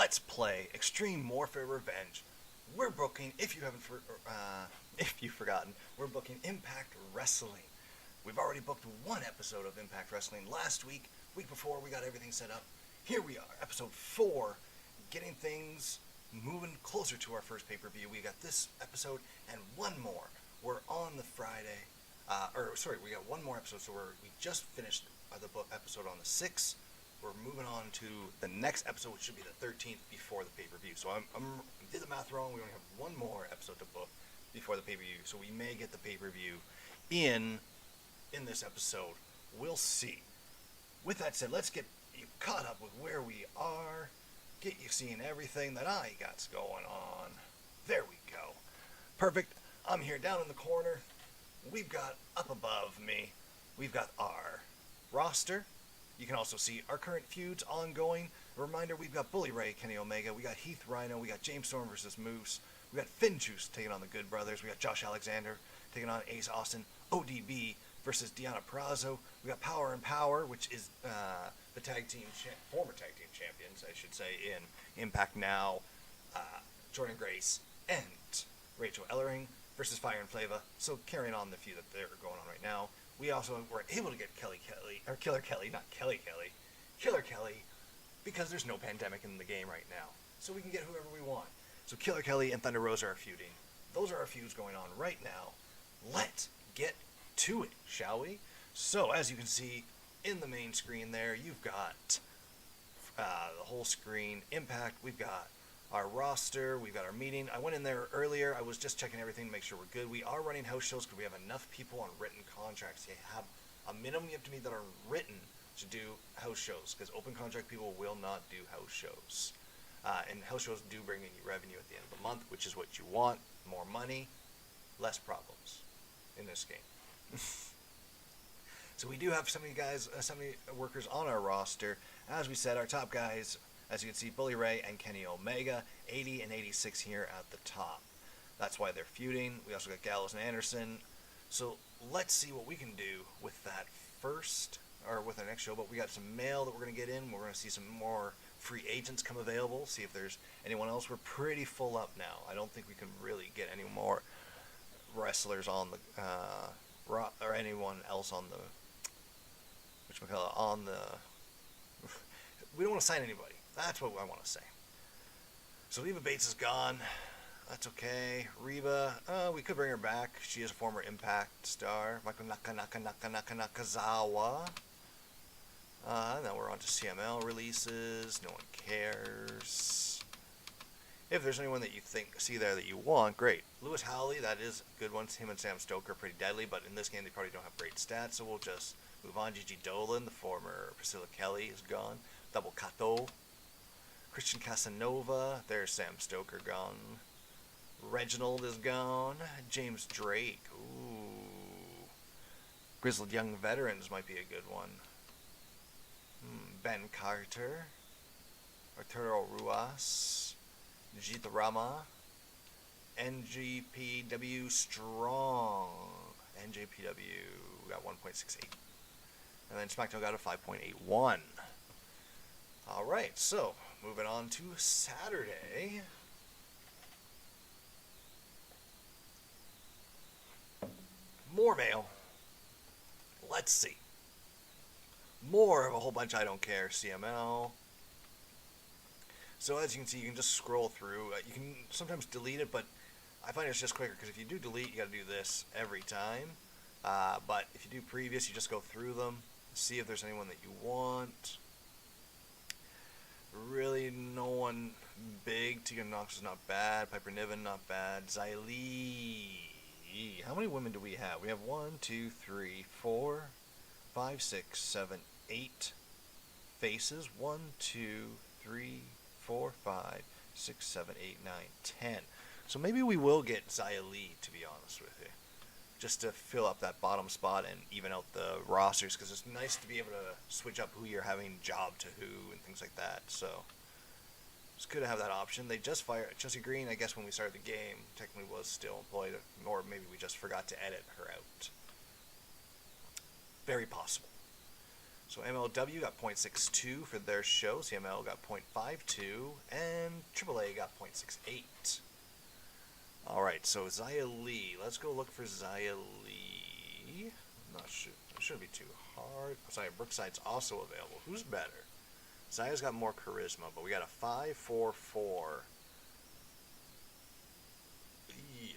let's play Extreme Warfare Revenge. We're booking, if you've forgotten, we're booking Impact Wrestling. We've already booked one episode of Impact Wrestling last week. Week before, we got everything set up. Here we are, episode 4, getting things moving closer to our first pay-per-view. We got this episode and one more. We're on the Friday, we got one more episode, so we just finished the book episode on the 6th. We're moving on to the next episode, which should be the 13th before the pay-per-view. So I did the math wrong. We only have one more episode to book before the pay-per-view. So we may get the pay-per-view in this episode. We'll see. With that said, let's get you caught up with where we are. Get you seeing everything that I got going on. There we go. Perfect. I'm here down in the corner. We've got up above me, we've got our roster. You can also see our current feuds ongoing. A reminder, we've got Bully Ray, Kenny Omega, we got Heath Rhino, we got James Storm versus Moose, we got Finn Juice taking on the Good Brothers, we got Josh Alexander taking on Ace Austin, ODB versus Deonna Purrazzo, we got Power and Power, which is the former tag team champions, I should say, in Impact now, Jordan Grace and Rachel Ellering versus Fire and Flava. So carrying on the feud that they're going on right now. We also were able to get Killer Kelly, because there's no pandemic in the game right now. So we can get whoever we want. So Killer Kelly and Thunder Rosa are feuding. Those are our feuds going on right now. Let's get to it, shall we? So as you can see in the main screen there, you've got the whole screen Impact. We've got our roster, we've got our meeting. I went in there earlier, I was just checking everything to make sure we're good. We are running house shows because we have enough people on written contracts. You have a minimum you have to meet that are written to do house shows, because open contract people will not do house shows. And house shows do bring in you revenue at the end of the month, which is what you want. More money, less problems in this game. So we do have so many workers on our roster. As we said, our top guys, as you can see, Bully Ray and Kenny Omega, 80 and 86 here at the top. That's why they're feuding. We also got Gallows and Anderson. So let's see what we can do with that first, or with our next show. But we got some mail that we're going to get in. We're going to see some more free agents come available, see if there's anyone else. We're pretty full up now. I don't think we can really get any more wrestlers on the, or anyone else on the, we don't want to sign anybody. That's what I want to say. So Leva Bates is gone. That's okay. Reba, we could bring her back. She is a former Impact star. Nakazawa. Now we're on to Cml Releases. No one cares. If there's anyone that you see there that you want, great. Lewis Howley, that is a good one. Him and Sam Stoker are pretty deadly, but in this game they probably don't have great stats, so we'll just move on. Gigi Dolan, the former Priscilla Kelly, is gone. Double Kato. Christian Casanova. There's Sam Stoker gone. Reginald is gone. James Drake. Ooh. Grizzled Young Veterans might be a good one. Ben Carter. Arturo Ruas. Jita Rama. NJPW Strong. NJPW got 1.68. And then SmackDown got a 5.81. Alright, so moving on to Saturday. More mail. Let's see. More of a whole bunch I don't care. CML. So as you can see, you can just scroll through. You can sometimes delete it, but I find it's just quicker, because if you do delete, you got to do this every time. But if you do previous, you just go through them, see if there's anyone that you want. Really, no one big. Tegan Knox is not bad. Piper Niven, not bad. Xylee. How many women do we have? We have 1, 2, 3, 4, 5, 6, 7, 8 faces. 1, 2, 3, 4, 5, 6, 7, 8, 9, 10. So maybe we will get Xylee, to be honest with you, just to fill up that bottom spot and even out the rosters, because it's nice to be able to switch up who you're having job to who and things like that. So it's good to have that option. They just fired Chelsea Green, I guess, when we started the game. Technically was still employed, or maybe we just forgot to edit her out. Very possible. So MLW got 0.62 for their show. CML got 0.52, and AAA got 0.68. All right, so Xia Li. Let's go look for Xia Li. I'm not sure. It shouldn't be too hard. Sorry, Brookside's also available. Who's better? Zaya's got more charisma, but we got a 5.44.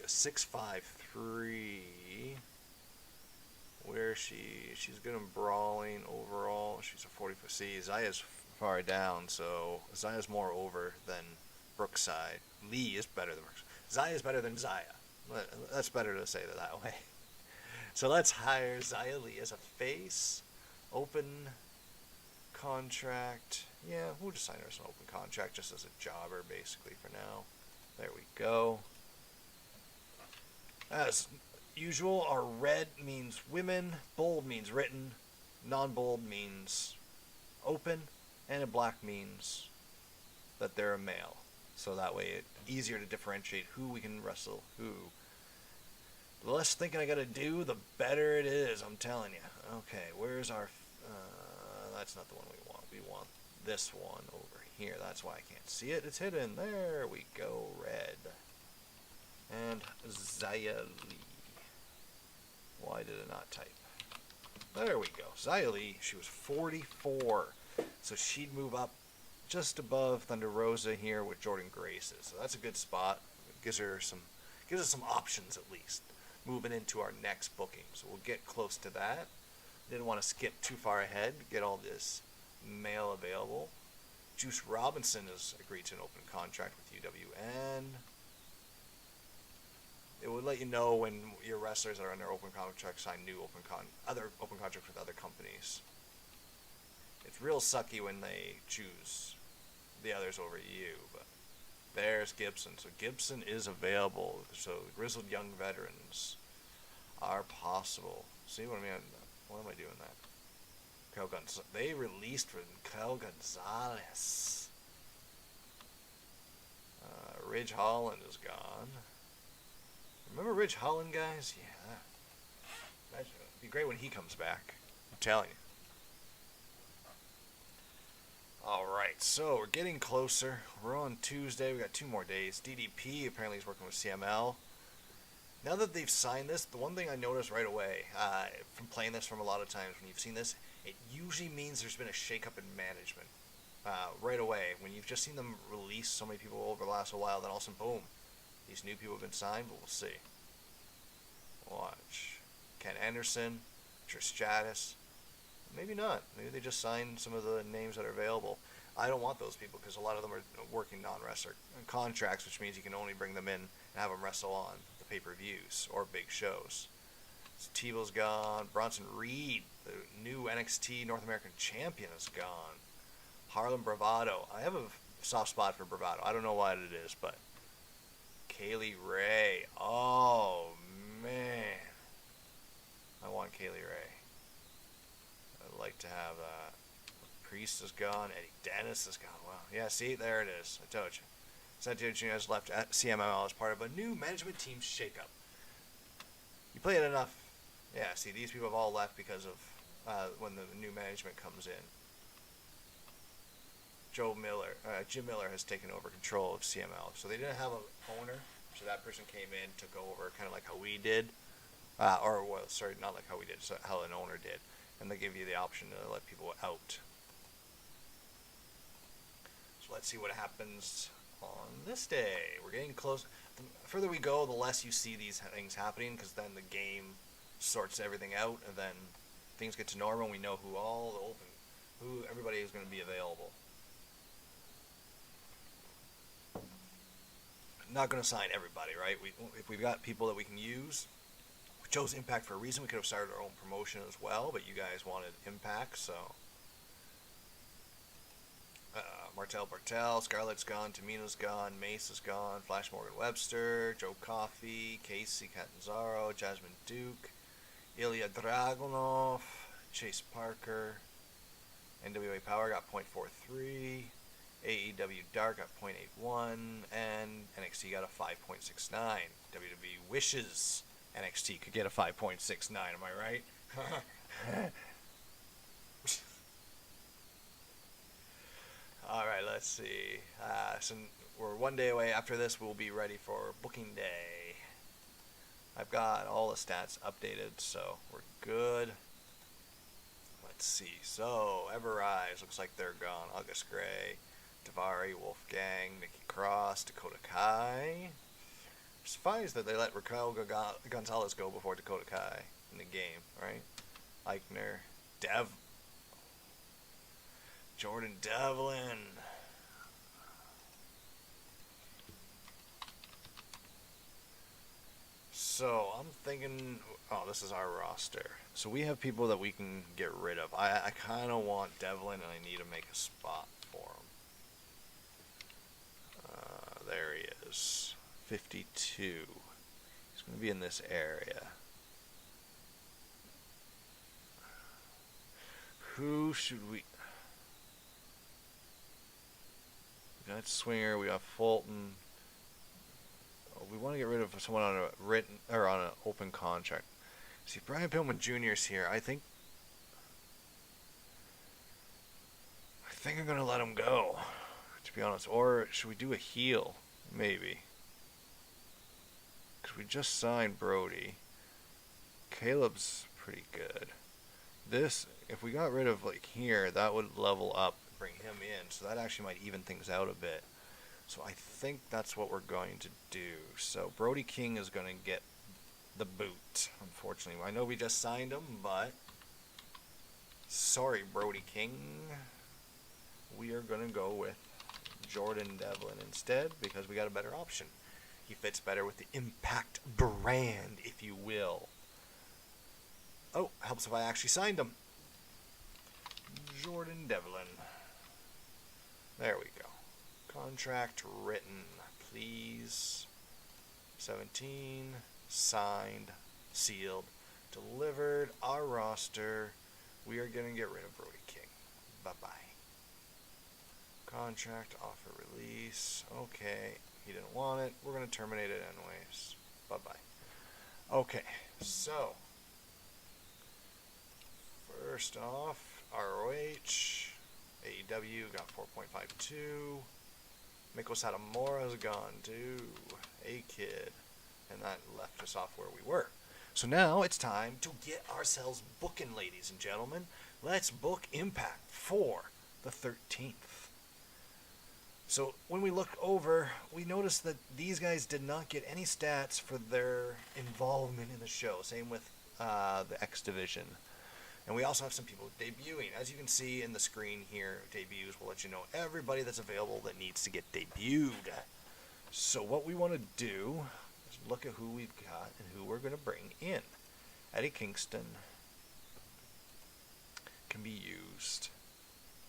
6.53. Where is she? She's good in brawling overall. She's a 40. See, Zaya's far down, so Zaya's more over than Brookside. Lee is better than Brookside. Xia is better than Xia. That's better to say it that way. So let's hire Xia Li as a face. Open contract. Yeah, we'll just sign her as an open contract just as a jobber basically for now. There we go. As usual, our red means women, bold means written, non-bold means open, and a black means that they're a male. So that way it's easier to differentiate who we can wrestle who. The less thinking I gotta do, the better it is, I'm telling you. Okay, where's our... that's not the one we want. We want this one over here. That's why I can't see it. It's hidden. There we go, red. And Xia Li. Why did it not type? There we go. Xia Li, she was 44. So she'd move up just above Thunder Rosa here with Jordan Graces. So that's a good spot. It gives us some options at least moving into our next booking. So we'll get close to that. Didn't want to skip too far ahead. Get all this mail available. Juice Robinson has agreed to an open contract with UWN. It would let you know when your wrestlers that are under open contract sign new other open contracts with other companies. It's real sucky when they choose the others over you, but there's Gibson. So Gibson is available. So grizzled young veterans are possible. See what I mean? What am I doing that? They released for Kel Gonzalez. Ridge Holland is gone. Remember Ridge Holland, guys? Yeah. It'd be great when he comes back. I'm telling you. Alright, so we're getting closer. We're on Tuesday. We got 2 more days. DDP apparently is working with CML. Now that they've signed this, the one thing I noticed right away from playing this from a lot of times when you've seen this, it usually means there's been a shakeup in management. Right away. When you've just seen them release so many people over the last while, then all of a sudden, boom, these new people have been signed, but we'll see. Watch. Ken Anderson, Trish Stratus. Maybe not. Maybe they just signed some of the names that are available. I don't want those people because a lot of them are working non-wrestler contracts, which means you can only bring them in and have them wrestle on the pay-per-views or big shows. So Tebow's gone. Bronson Reed, the new NXT North American champion, is gone. Harlem Bravado. I have a soft spot for Bravado. I don't know what it is, but Kaylee Ray. Oh, man. I want Kaylee Ray. I'd like to have Priest is gone. Eddie Dennis is gone. Wow. Yeah, see, there it is. I told you. Santiago Jr. has left at CML as part of a new management team shakeup. You play it enough. Yeah, see, these people have all left because of when the new management comes in. Jim Miller has taken over control of CML. So they didn't have an owner. So that person came in, took over, kind of like how we did. Not like how we did, so how an owner did. And they give you the option to let people out. So let's see what happens on this day. We're getting close. The further we go, the less you see these things happening, because then the game sorts everything out, and then things get to normal, and we know who everybody is going to be available. Not going to sign everybody, right? If we've got people that we can use, we chose Impact for a reason. We could have started our own promotion as well, but you guys wanted Impact, so Martel Bartel, Scarlett's gone, Tamina's gone, Mace is gone, Flash Morgan Webster, Joe Coffey, Casey Catanzaro, Jasmine Duke, Ilya Dragunov, Chase Parker, NWA Power got .43, AEW Dark got .81, and NXT got a 5.69. WWE wishes NXT could get a 5.69, am I right? Alright, let's see. So we're 1 day away. After this, we'll be ready for booking day. I've got all the stats updated, so we're good. Let's see. So, Everrise, looks like they're gone. August Gray, Davari, Wolfgang, Nikki Cross, Dakota Kai. Surprised that they let Raquel Gonzalez go before Dakota Kai in the game, right? Eichner, Jordan Devlin. So I'm thinking, oh, this is our roster. So we have people that we can get rid of. I kind of want Devlin, and I need to make a spot for him. There he is, 52. He's going to be in this area. Who should we? We got Swinger. We got Fulton. We want to get rid of someone on a written or on an open contract. See, Brian Pillman Jr. is here. I think I'm gonna let him go, to be honest. Or should we do a heel? Maybe. Because we just signed Brody. Caleb's pretty good. This, if we got rid of like here, that would level up, bring him in. So that actually might even things out a bit. So I think that's what we're going to do. So Brody King is going to get the boot, unfortunately. I know we just signed him, but sorry, Brody King. We are going to go with Jordan Devlin instead because we got a better option. He fits better with the Impact brand, if you will. Oh, helps if I actually signed him. Jordan Devlin. There we go. Contract written, please. 17, signed, sealed, delivered. Our roster. We are going to get rid of Brody King. Bye-bye. Contract, offer, release. Okay, he didn't want it. We're going to terminate it anyways. Bye-bye. Okay, so first off, ROH, AEW got 4.52. Miko Satomura is gone too. A-Kid. And that left us off where we were. So now it's time to get ourselves booking, ladies and gentlemen. Let's book Impact for the 13th. So when we look over, we notice that these guys did not get any stats for their involvement in the show. Same with the X Division. And we also have some people debuting. As you can see in the screen here, debuts will let you know everybody that's available that needs to get debuted. So what we want to do is look at who we've got and who we're going to bring in. Eddie Kingston can be used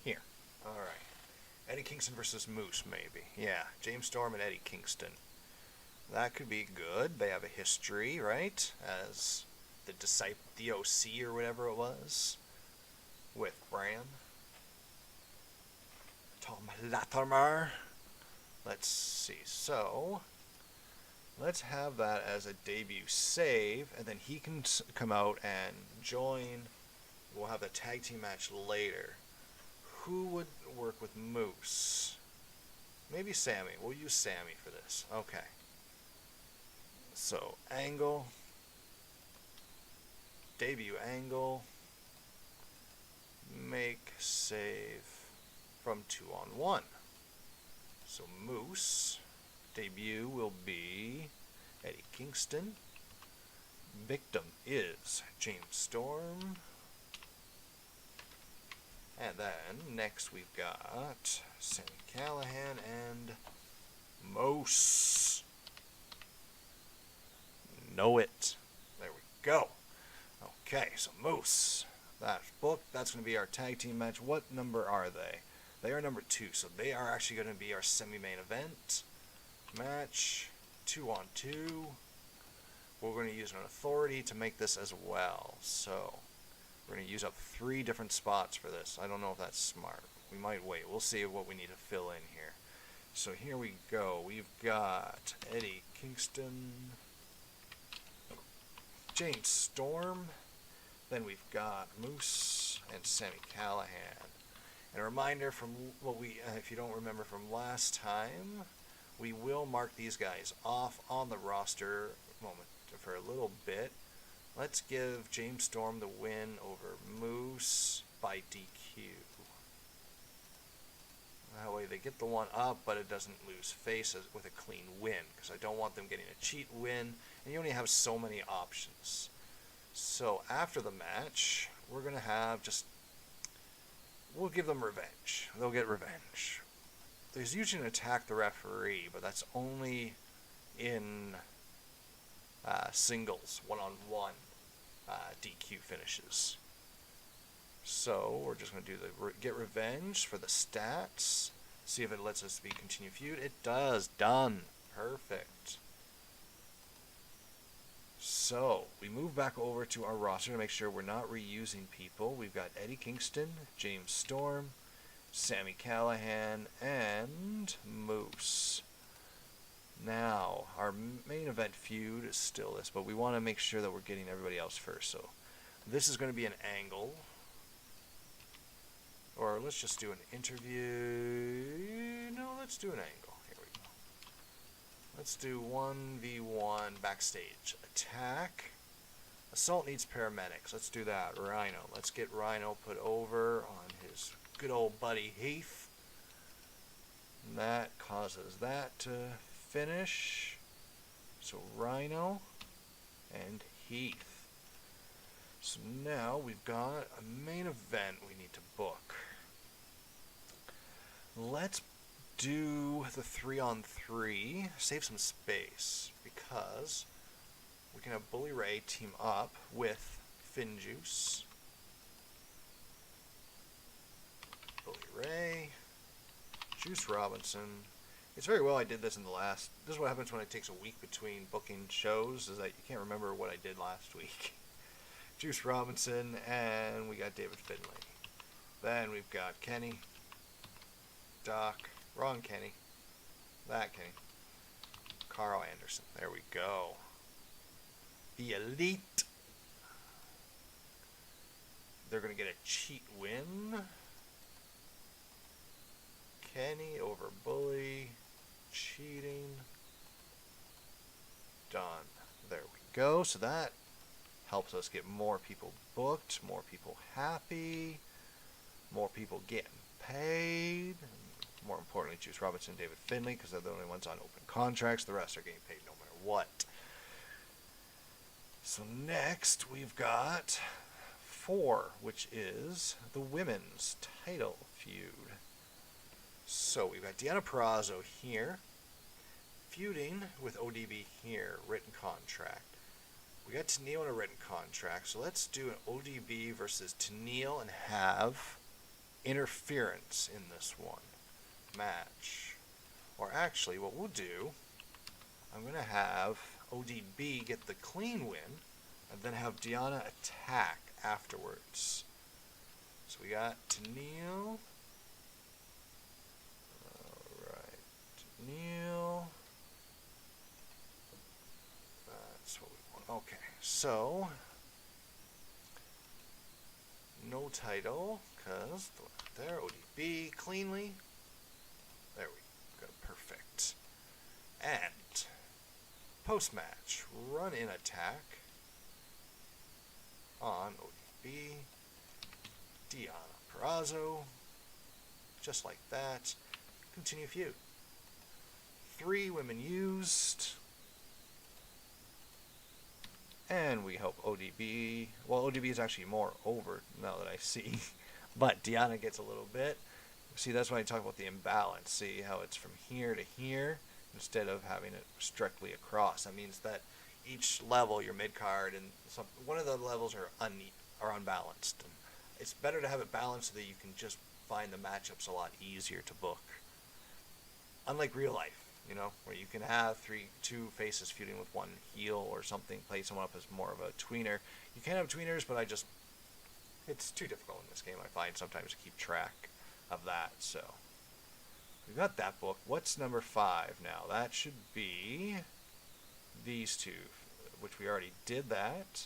here. All right. Eddie Kingston versus Moose, maybe. Yeah, James Storm and Eddie Kingston. That could be good. They have a history, right? As the DOC or whatever it was, with Bram. Tom Latimer. Let's see. So, let's have that as a debut save, and then he can come out and join. We'll have a tag team match later. Who would work with Moose? Maybe Sammy. We'll use Sammy for this. Okay. So, Angle. Debut Angle. Make save from 2-on-1. So Moose. Debut will be Eddie Kingston. Victim is James Storm. And then next we've got Sammy Callahan and Moose. Know it. There we go. Okay, so Moose. That's booked. That's going to be our tag team match. What number are they? They are number 2, so they are actually going to be our semi-main event match. 2-on-2. We're going to use an authority to make this as well. So we're going to use up 3 different spots for this. I don't know if that's smart. We might wait. We'll see what we need to fill in here. So here we go. We've got Eddie Kingston, James Storm, then we've got Moose and Sammy Callahan. And a reminder from what we, if you don't remember from last time, we will mark these guys off on the roster for a little bit. Let's give James Storm the win over Moose by DQ. That way they get the one up, but it doesn't lose face with a clean win, because I don't want them getting a cheat win, and you only have so many options. So after the match, we're going to have we'll give them revenge. They'll get revenge. There's usually an attack the referee, but that's only in singles, one-on-one DQ finishes. So we're just going to do the get revenge for the stats. See if it lets us continue feud. It does. Done. Perfect. So we move back over to our roster to make sure we're not reusing people. We've got Eddie Kingston, James Storm, Sami Callihan, and Moose. Now, our main event feud is still this, but we want to make sure that we're getting everybody else first. So this is going to be an angle. Or let's just do an interview. No, let's do an angle. Here we go. Let's do 1v1 backstage. Attack. Assault needs paramedics. Let's do that. Rhino. Let's get Rhino put over on his good old buddy Heath. And that causes that to finish. So Rhino and Heath. So now we've got a main event we need to book. Let's do the 3-on-3, save some space, because we can have Bully Ray team up with Finjuice. Bully Ray, Juice Robinson. It's very well I did this in the last. This is what happens when it takes a week between booking shows, is that you can't remember what I did last week. Juice Robinson, and we got David Finlay. Then we've got Kenny, Doc, wrong Kenny, that Kenny, Carl Anderson. There we go. The Elite. They're going to get a cheat win. Kenny over Bully, cheating. Done. There we go. So that helps us get more people booked, more people happy, more people getting paid. More importantly, Juice Robinson and David Finlay, because they're the only ones on open contracts. The rest are getting paid no matter what. So next we've got 4, which is the women's title feud. So we've got Deonna Purrazzo here, feuding with ODB here, written contract. We got Tenille in a written contract, so let's do an ODB versus Tenille and have interference in this one match. Or actually, what we'll do, I'm going to have ODB get the clean win, and then have Deonna attack afterwards. So we got Tenille. Alright, Tenille. That's what we want. Okay, so no title, because there, ODB cleanly. There we go, perfect. And post-match, run in attack on ODB, Deonna Purrazzo, just like that. Continue feud. 3 women used. And we hope ODB, well, ODB is actually more over now that I see, but Deonna gets a little bit. See, that's when I talk about the imbalance. See how it's from here to here instead of having it strictly across. That means that each level, your mid card and one of the levels are unbalanced. And it's better to have it balanced so that you can just find the matchups a lot easier to book. Unlike real life, you know, where you can have 2 faces feuding with one heel or something, play someone up as more of a tweener. You can have tweeners, but it's too difficult in this game, I find, sometimes to keep track of that. So we've got that book. What's number 5 now? That should be these 2, which we already did that.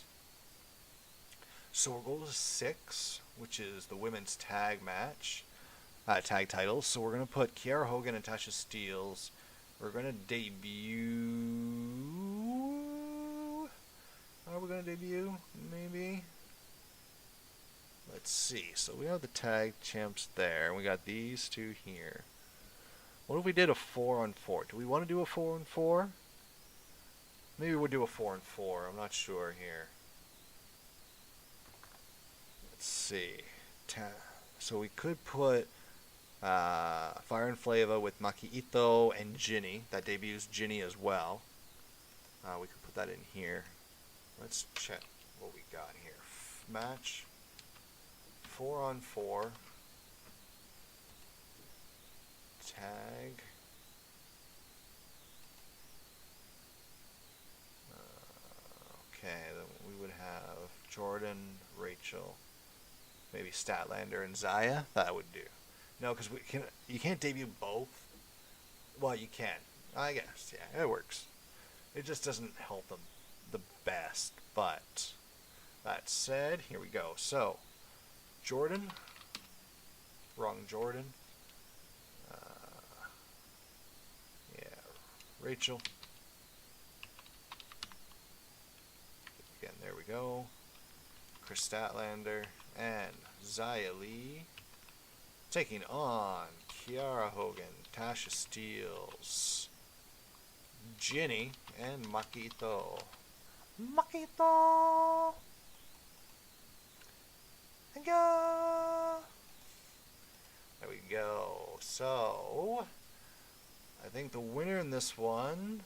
So we'll go to 6, which is the women's tag match. tag titles. So we're going to put Kiara Hogan and Tasha Steelz. We're going to debut... Are we going to debut? Maybe? Let's see. So we have the tag champs there. And we got these two here. What if we did a 4-on-4? Do we want to do a 4-on-4? Maybe we'll do a 4-on-4. I'm not sure here. Let's see. So we could put Fire and Flava with Maki Ito and Ginny. That debuts Ginny as well. We could put that in here. Let's check what we got here. Match 4-on-4. Tag. Okay, then we would have Jordan, Rachel, maybe Statlander and Zaya. That would do. No, because you can't debut both. Well, you can. I guess. Yeah, it works. It just doesn't help them the best. But that said, here we go. So, Jordan. Wrong Jordan. Yeah, Rachel. Again, there we go. Chris Statlander and Zaya Lee taking on Kiara Hogan, Tasha Steelz, Ginny, and Makito. Makito! And go! There we go. So, I think the winner in this one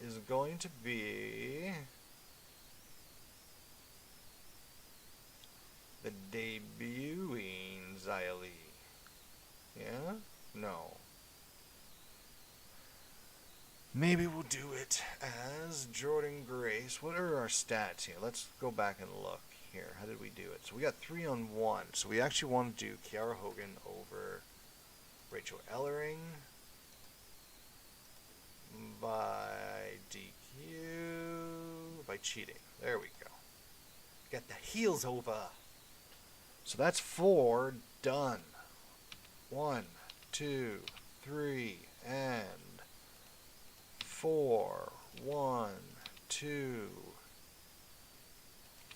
is going to be the debuting Zaya Lee. Yeah? No. Maybe we'll do it as Jordan Grace. What are our stats here? Let's go back and look here. How did we do it? So we got 3-on-1. So we actually want to do Kiara Hogan over Rachel Ellering by DQ, by cheating. There we go. Get the heels over. So that's 4 done. 1, 2, 3, and 4. 1, 2,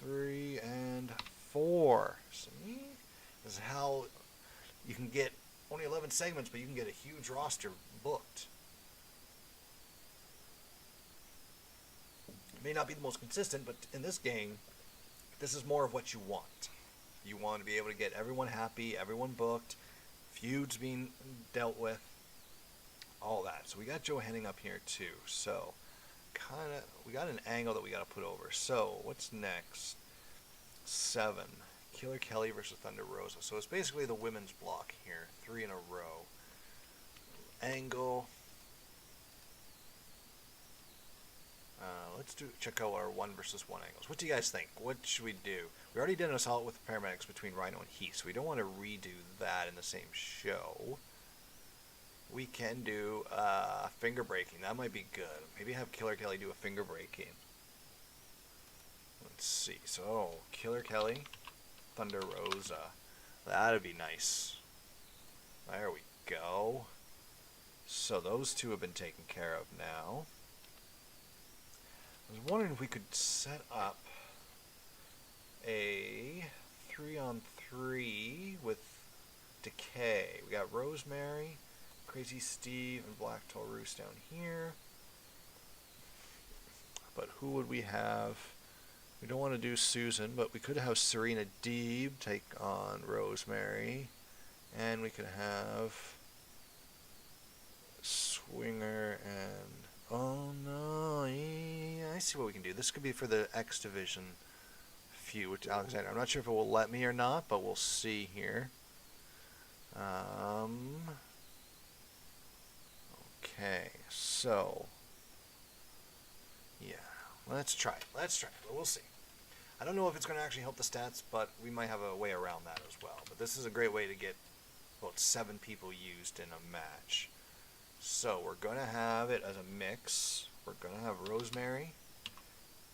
3, and 4. See? This is how you can get only 11 segments, but you can get a huge roster booked. It may not be the most consistent, but in this game, this is more of what you want. You want to be able to get everyone happy, everyone booked, feuds being dealt with, all that. So we got Joe Henning up here too. So we got an angle that we got to put over. So what's next? 7. Killer Kelly versus Thunder Rosa. So it's basically the women's block here, 3 in a row. Angle. Let's check out our 1 versus 1 angles. What do you guys think? What should we do? We already did an assault with the paramedics between Rhino and Heath, so we don't want to redo that in the same show. We can do finger breaking. That might be good. Maybe have Killer Kelly do a finger breaking. Let's see. So, Killer Kelly, Thunder Rosa. That'd be nice. There we go. So those two have been taken care of now. I was wondering if we could set up a 3-on-3 with Decay. We got Rosemary, Crazy Steve, and Black Taurus down here. But who would we have? We don't want to do Susan, but we could have Serena Deeb take on Rosemary. And we could have Swinger and... Oh no, yeah, I see what we can do. This could be for the X Division feud with Alexander. I'm not sure if it will let me or not, but we'll see here. Okay, so yeah, let's try it. Let's try it, but we'll see. I don't know if it's going to actually help the stats, but we might have a way around that as well. But this is a great way to get about 7 people used in a match. So we're going to have it as a mix. We're going to have Rosemary,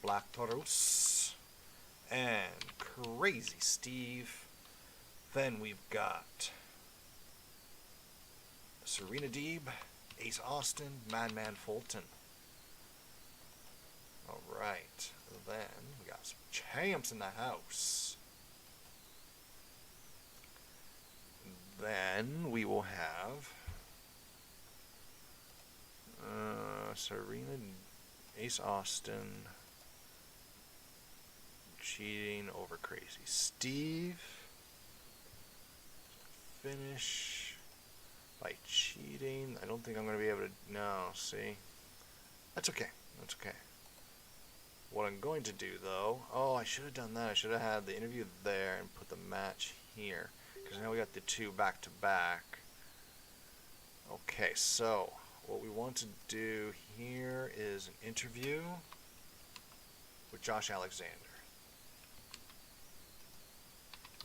Black Taurus, and Crazy Steve. Then we've got Serena Deeb, Ace Austin, Madman Fulton. Alright, then we got some champs in the house. Then we will have Serena, Ace Austin, cheating over Crazy Steve, finish by cheating. I don't think I'm going to be able to, no, see, that's okay, that's okay. What I'm going to do though, oh, I should have done that. I should have had the interview there and put the match here, because now we got the two back to back. Okay, so what we want to do here is an interview with Josh Alexander.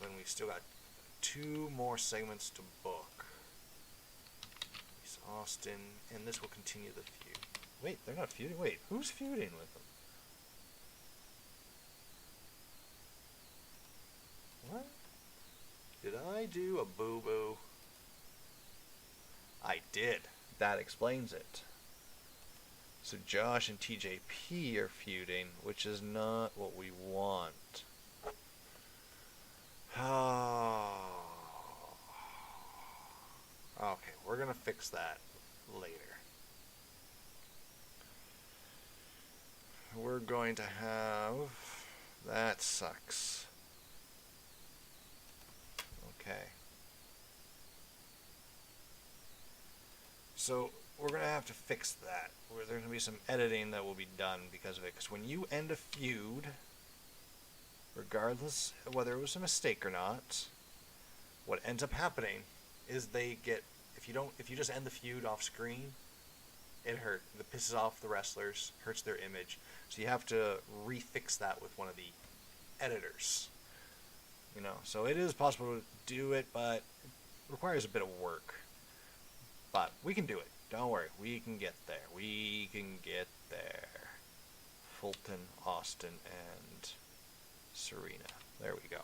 Then we still got 2 more segments to book. East Austin, and this will continue the feud. Wait, they're not feuding? Wait, who's feuding with them? What? Did I do a boo-boo? I did. That explains it. So Josh and TJP are feuding, which is not what we want. Okay, we're gonna fix that later. We're going to have... That sucks. Okay. So we're going to have to fix that. There's going to be some editing that will be done because of it. Because when you end a feud, regardless of whether it was a mistake or not, what ends up happening is they get, if you just end the feud off screen, it pisses off the wrestlers, hurts their image. So you have to refix that with one of the editors. You know, so it is possible to do it, but it requires a bit of work. But we can do it. Don't worry. We can get there. We can get there. Fulton, Austin, and Serena. There we go.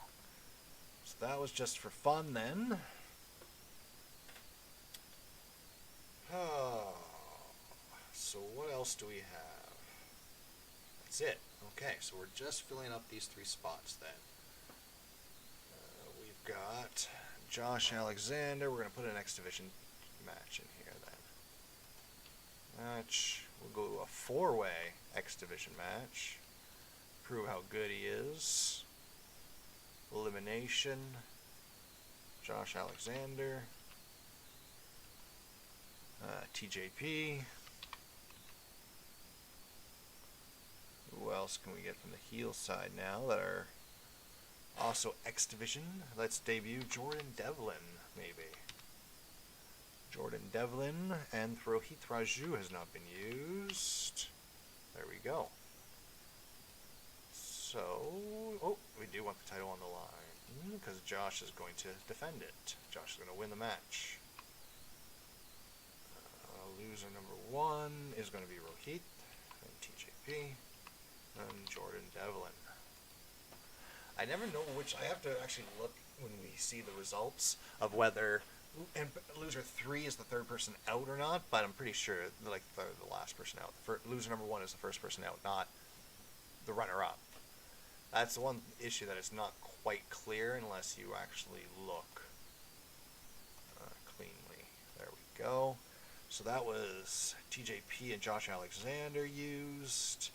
So that was just for fun then. Oh. So what else do we have? That's it. Okay, so we're just filling up these 3 spots then. We've got Josh Alexander. We're going to put an X Division match in here then. Match. We'll go to a 4-way X Division match. Prove how good he is. Elimination. Josh Alexander. TJP. Who else can we get from the heel side now that are also X Division? Let's debut Jordan Devlin, maybe. Jordan Devlin and Rohit Raju has not been used. There we go. So, oh, we do want the title on the line because Josh is going to defend it. Josh is going to win the match. Loser number 1 is going to be Rohit, and TJP, and Jordan Devlin. I never know which. I have to actually look when we see the results of whether and loser 3 is the 3rd person out or not, but I'm pretty sure like the last person out. Loser number 1 is the 1st person out, not the runner-up. That's the one issue that is not quite clear unless you actually look cleanly. There we go. So that was TJP and Josh Alexander used,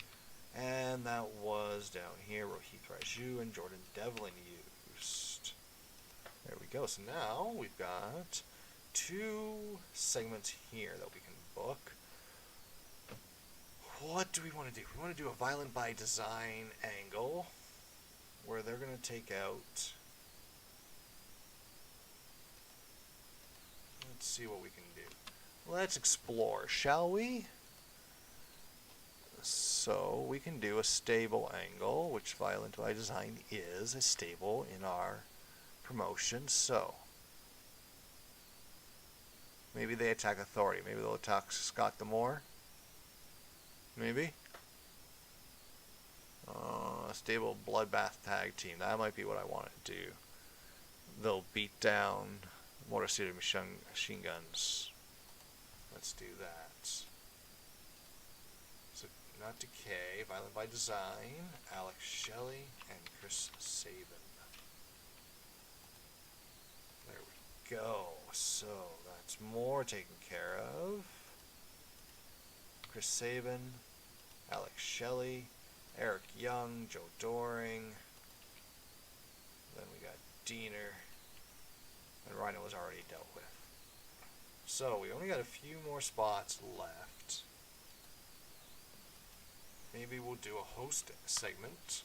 and that was down here Rohit Raju and Jordan Devlin used. There we go. So now we've got 2 segments here that we can book. What do we want to do? We want to do a Violent by Design angle where they're going to take out... Let's see what we can do. Let's explore, shall we? So we can do a stable angle, which Violent by Design is a stable in our promotion. So maybe they attack Authority. Maybe they'll attack Scott D'Amore. Maybe. A stable bloodbath tag team. That might be what I want to do. They'll beat down Motor City Machine Guns. Let's do that. So, not Decay, Violent by Design, Alex Shelley, and Chris Sabin. There we go. So, that's more taken care of. Chris Sabin, Alex Shelley, Eric Young, Joe Doring. Then we got Diener. And Rhino was already dealt with. So, we only got a few more spots left. Maybe we'll do a host segment.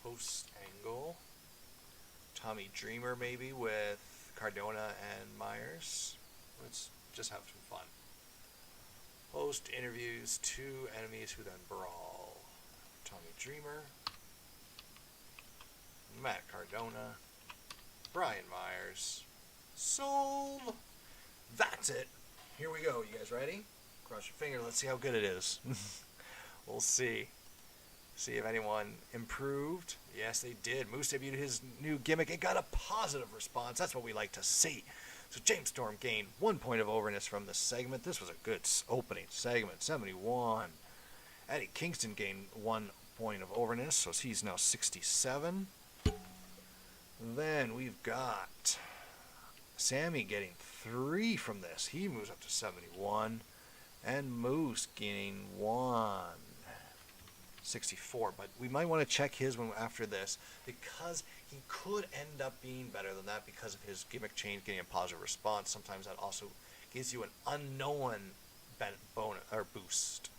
Host angle. Tommy Dreamer maybe with Cardona and Myers. Let's just have some fun. Host interviews two enemies who then brawl. Tommy Dreamer, Matt Cardona, Brian Myers. Sold! That's it. Here we go. You guys ready? Cross your finger. Let's see how good it is. We'll see. See if anyone improved. Yes, they did. Moose debuted his new gimmick and got a positive response. That's what we like to see. So James Storm gained 1 point of overness from this segment. This was a good opening segment. 71. Eddie Kingston gained 1 point of overness, so he's now 67. Then we've got Sammy getting 3 from this. He moves up to 71. And Moose gaining 1. 64, but we might want to check his one after this because he could end up being better than that because of his gimmick change getting a positive response. Sometimes that also gives you an unknown bonus or boost.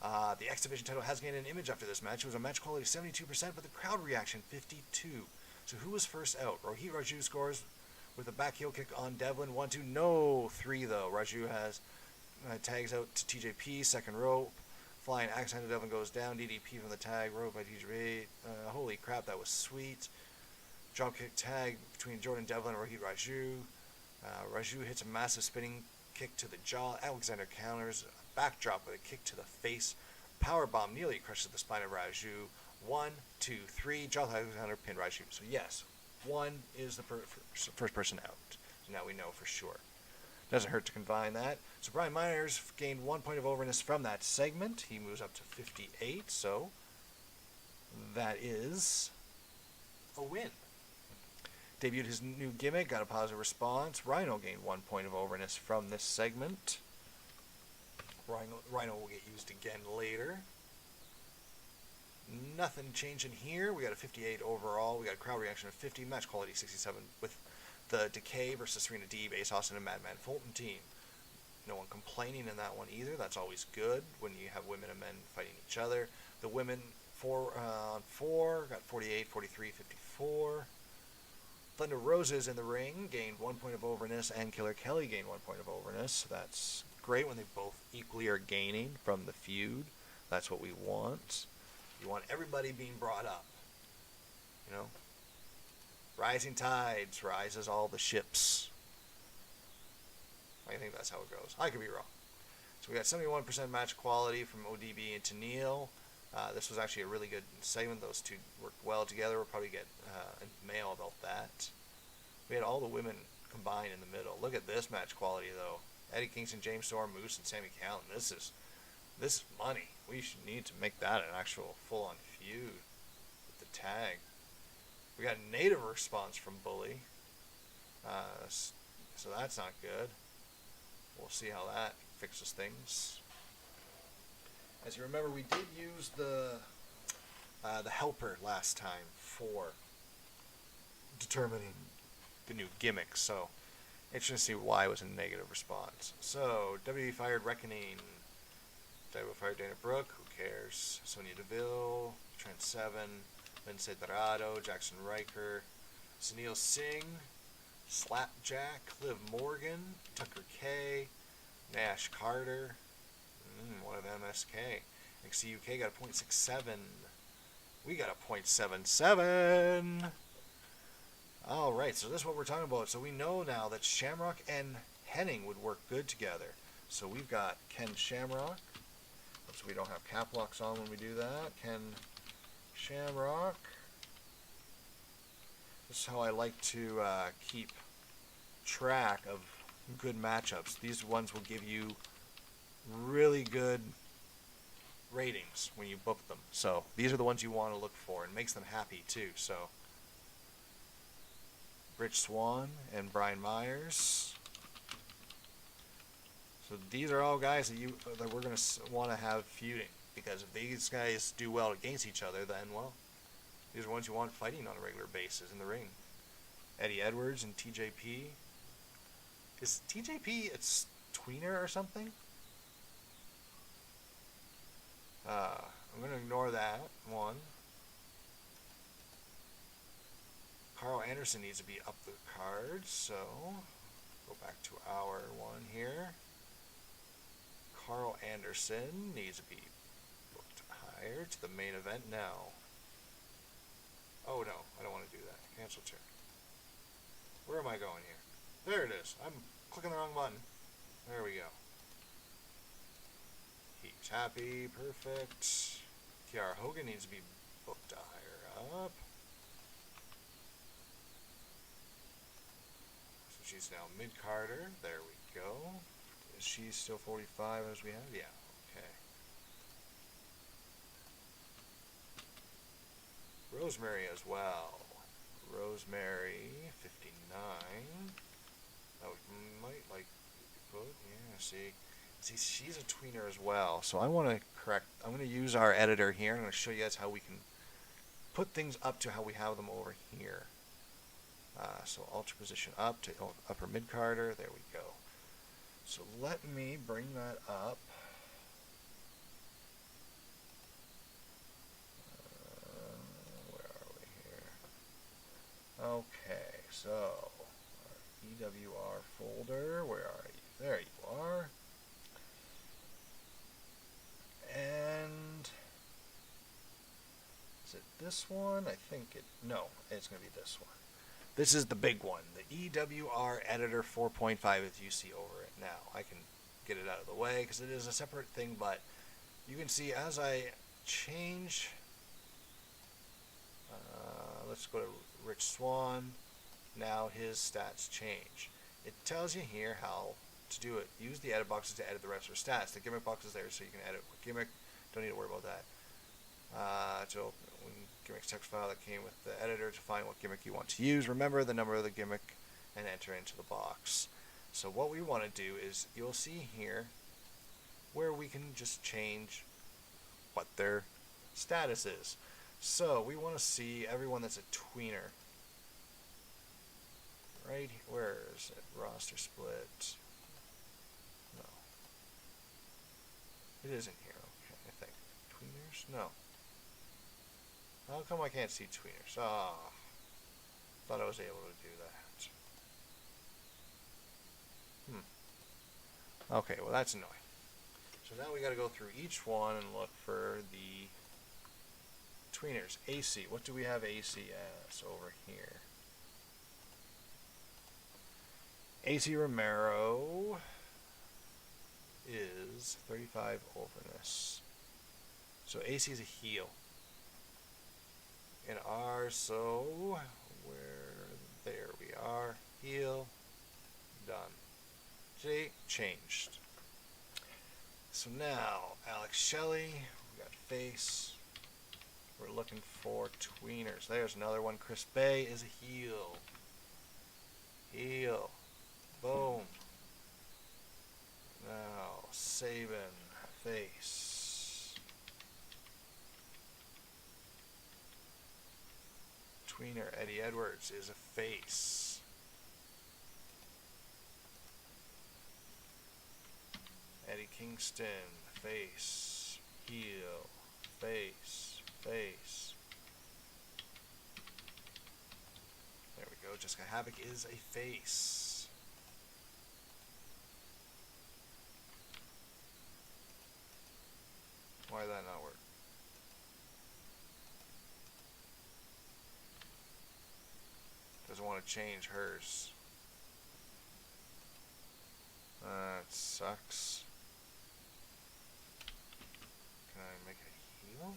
The X Division title has gained an image after this match. It was a match quality of 72%, but the crowd reaction 52. So who was first out? Rohit Raju scores with a back heel kick on Devlin. 1-2, no 3 though. Raju has tags out to TJP, second rope. Flying axe handle Devlin goes down. DDP from the tag. Rope by TJP. Holy crap, that was sweet. Dropkick tag between Jordan Devlin and Rohit Raju. Raju hits a massive spinning kick to the jaw. Alexander counters. Backdrop with a kick to the face. Powerbomb nearly crushes the spine of Raju. 1, 2, 3. Josh Alexander pinned Raju. So yes, 1 is the first person out. So now we know for sure. Doesn't hurt to combine that. So Brian Myers gained 1 point of overness from that segment. He moves up to 58, so that is a win. Debuted his new gimmick, got a positive response. Rhino gained 1 point of overness from this segment. Rhino will get used again later. Nothing changing here. We got a 58 overall. We got a crowd reaction of 50, match quality 67 with the Decay versus Serena Deeb, Ace Austin, and Madman Fulton team. No one complaining in that one either. That's always good when you have women and men fighting each other. The women 4 on 4 got 48, 43, 54. Thunder Rosa's in the ring gained 1 point of overness, and Killer Kelly gained 1 point of overness. So that's great when they both equally are gaining from the feud. That's what we want. You want everybody being brought up. You know? Rising tides rises all the ships. I think that's how it goes. I could be wrong. So we got 71% match quality from ODB and Tennille. This was actually a really good segment. Those two worked well together. We'll probably get a mail about that. We had all the women combined in the middle. Look at this match quality, though. Eddie Kingston, James Storm, Moose, and Sami Callihan. This is money. We should need to make that an actual full-on feud with the tag. We got a native response from Bully. So that's not good. We'll see how that fixes things. As you remember, we did use the helper last time for determining the new gimmick. So interesting to see why it was a negative response. So WWE fired Reckoning. WWE fired Dana Brooke. Who cares? Sonya Deville, Trent Seven, Lindsay Dorado, Jackson Riker, Sunil Singh, Slapjack, Liv Morgan, Tucker K, Nash Carter, one of MSK. NXT UK got a .67. We got a .77. Alright, so this is what we're talking about. So we know now that Shamrock and Hennig would work good together. So we've got Ken Shamrock. So we don't have cap locks on when we do that. Ken Shamrock. This is how I like to keep track of good matchups. These ones will give you really good ratings when you book them. So these are the ones you want to look for, and makes them happy too. So Rich Swan and Brian Myers. So these are all guys that we're going to want to have feuding, because if these guys do well against each other, then, well, these are ones you want fighting on a regular basis in the ring. Eddie Edwards and TJP. Is TJP its tweener or something? I'm going to ignore that one. Carl Anderson needs to be up the card, so go back to our one here. Carl Anderson needs to be booked higher to the main event now. Oh no, I don't want to do that. Cancel turn. Where am I going here? There it is. I'm clicking the wrong button. There we go. He's happy. Perfect. Kiara Hogan needs to be booked higher up. So she's now mid-carder. There we go. Is she still 45 as we have? Yeah, okay. Rosemary as well. Rosemary, 59. Oh, we might like put, yeah, see, she's a tweener as well. So I want to correct, I'm going to use our editor here. I'm going to show you guys how we can put things up to how we have them over here. So alter position up to upper mid-carder. There we go. So let me bring that up. Where are we here? Okay, so our EWR folder, where are you? There you are. And is it this one? I think no, it's going to be this one. This is the big one, the EWR Editor 4.5 as you see over it now. I can get it out of the way because it is a separate thing, but you can see as I change, let's go to Rich Swan, now his stats change. It tells you here how to do it. Use the edit boxes to edit the rest of your stats. The gimmick box is there so you can edit what gimmick, don't need to worry about that. To open gimmicks text file that came with the editor to find what gimmick you want to use. Remember the number of the gimmick and enter into the box. So what we want to do is, you'll see here where we can just change what their status is. So we want to see everyone that's a tweener. Right, where is it? Roster split. No. It isn't here, okay, I think. Tweeners? No. How come I can't see tweeners? Ah, thought I was able to do that. Okay, well that's annoying. So now we got to go through each one and look for the tweeners. AC, what do we have AC as over here? AC Romero is 35 overness. So AC is a heel. In R, so there we are, heel, done. J, changed. So now, Alex Shelley, we got face, we're looking for tweeners. There's another one. Chris Bay is a heel. Heel, boom. Now, Sabin, face. Tweener Eddie Edwards is a face. Eddie Kingston, face, heel, face, face. There we go. Jessica Havoc is a face. Why did that not work? Doesn't want to change hers. That sucks. Can I make a heel?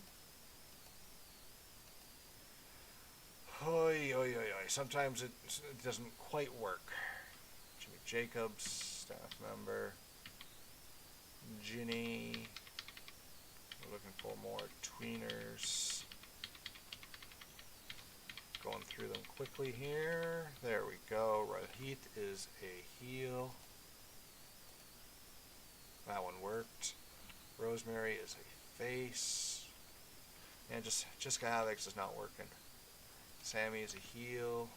Oi, oi, oi, oi. Sometimes it doesn't quite work. Jacobs, staff member. Ginny. We're looking for more tweeners. Going through them quickly here. There we go. Rahit is a heel. That one worked. Rosemary is a face. And Jessica Alex is not working. Sammy is a heel.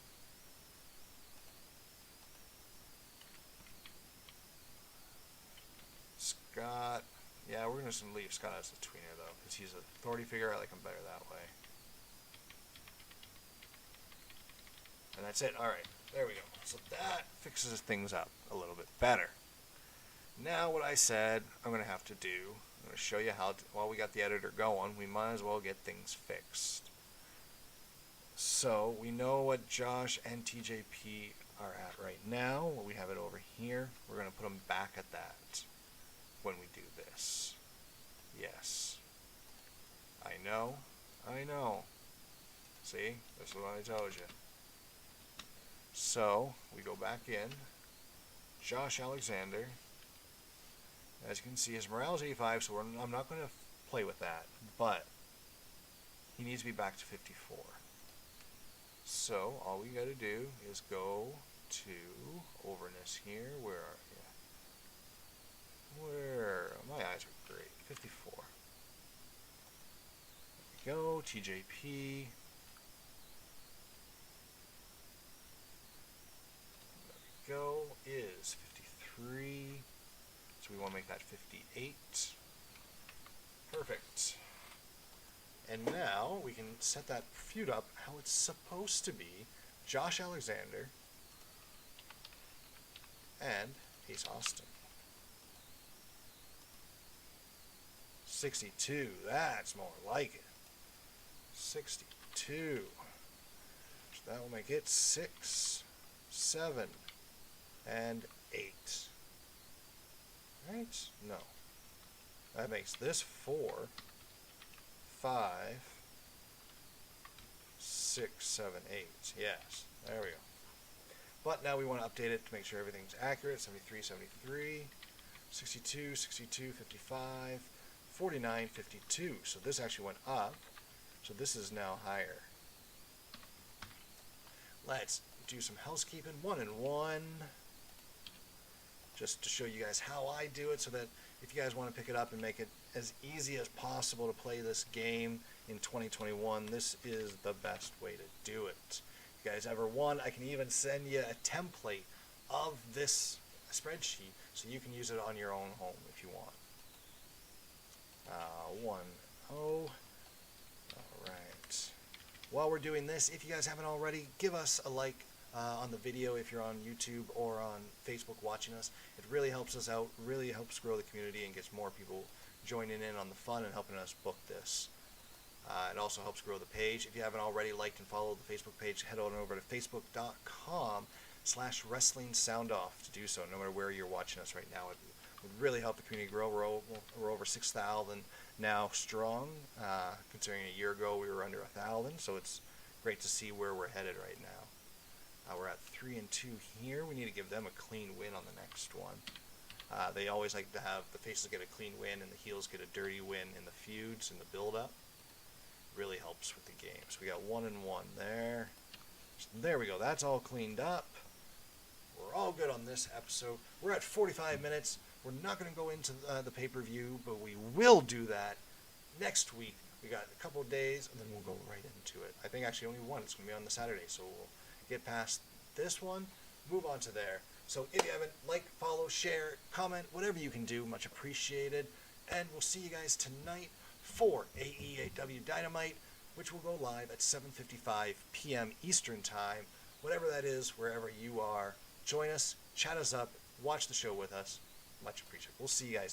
Scott. Yeah, we're going to leave Scott as a tweener though, because he's an authority figure. I like him better that way. And that's it. Alright, there we go. So that fixes things up a little bit better. Now what I said I'm going to have to do, I'm going to show you how, while we got the editor going, we might as well get things fixed. So we know what Josh and TJP are at right now. We have it over here. We're going to put them back at that when we do this. Yes. I know. See? This is what I told you. So, we go back in. Josh Alexander. As you can see, his morale is 85, so I'm not going to play with that. But, he needs to be back to 54. So, all we got to do is go to overness here. Where are you? Where? My eyes are great. 54. There we go. TJP. There we go. Is 53. So we want to make that 58. Perfect. And now we can set that feud up how it's supposed to be. Josh Alexander and Ace Austin. 62, that's more like it. 62. So that will make it 6, 7, and 8. Right? No. That makes this 4, 5, 6, 7, 8. Yes. There we go. But now we want to update it to make sure everything's accurate. 73, 73, 62, 62, 55, 49, 52. So this actually went up. So this is now higher. Let's do some housekeeping. 1 and 1. Just to show you guys how I do it, so that if you guys want to pick it up and make it as easy as possible to play this game in 2021, this is the best way to do it. If you guys ever want, I can even send you a template of this spreadsheet so you can use it on your own home if you want. 1-0. Alright. While we're doing this, if you guys haven't already, give us a like on the video if you're on YouTube or on Facebook watching us. It really helps us out, really helps grow the community and gets more people joining in on the fun and helping us book this. It also helps grow the page. If you haven't already liked and followed the Facebook page, head on over to facebook.com/WrestlingSoundoff to do so, no matter where you're watching us right now. It would really help the community grow. We're over 6,000 now strong, considering a year ago we were under 1,000, so it's great to see where we're headed right now. We're at 3 and 2 here. We need to give them a clean win on the next one. They always like to have the faces get a clean win and the heels get a dirty win in the feuds and the build-up. Really helps with the game. So we got 1 and 1 there. So there we go. That's all cleaned up. We're all good on this episode. We're at 45 minutes. We're not going to go into the pay-per-view, but we will do that next week. We got a couple of days, and then we'll go right into it. I think actually only one. It's going to be on the Saturday, so we'll get past this one, move on to there. So if you haven't, like, follow, share, comment, whatever you can do, much appreciated. And we'll see you guys tonight for AEW Dynamite, which will go live at 7:55 p.m. Eastern Time. Whatever that is, wherever you are, join us, chat us up, watch the show with us. Much appreciated. We'll see you guys